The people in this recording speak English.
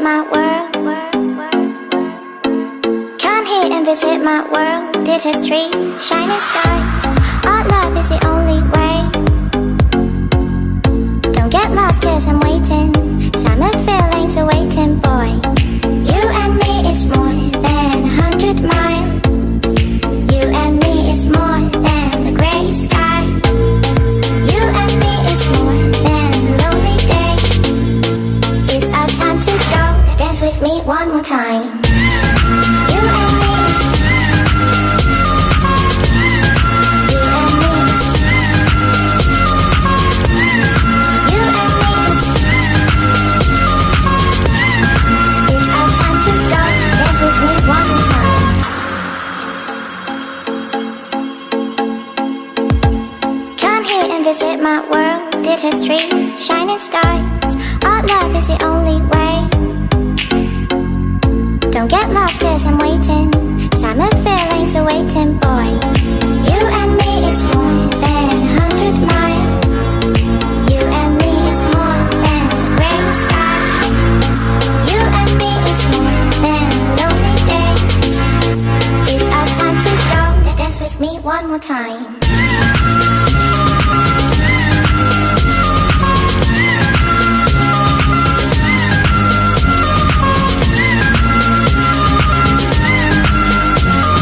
my world. Come here and visit my world. Did history, shining stars. Our love is the only way. Don't get lost cause I'm waiting. Summer feelings are waiting, boy. You and me is more than 100 miles. You and me is more than the grey sky. You and me is more than the lonely days. It's our time to go. Dance with me one more time. You and me is visit my world. Did history, shining stars. Our love is the only way. Don't get lost cause I'm waiting. Summer feelings are waiting, boy.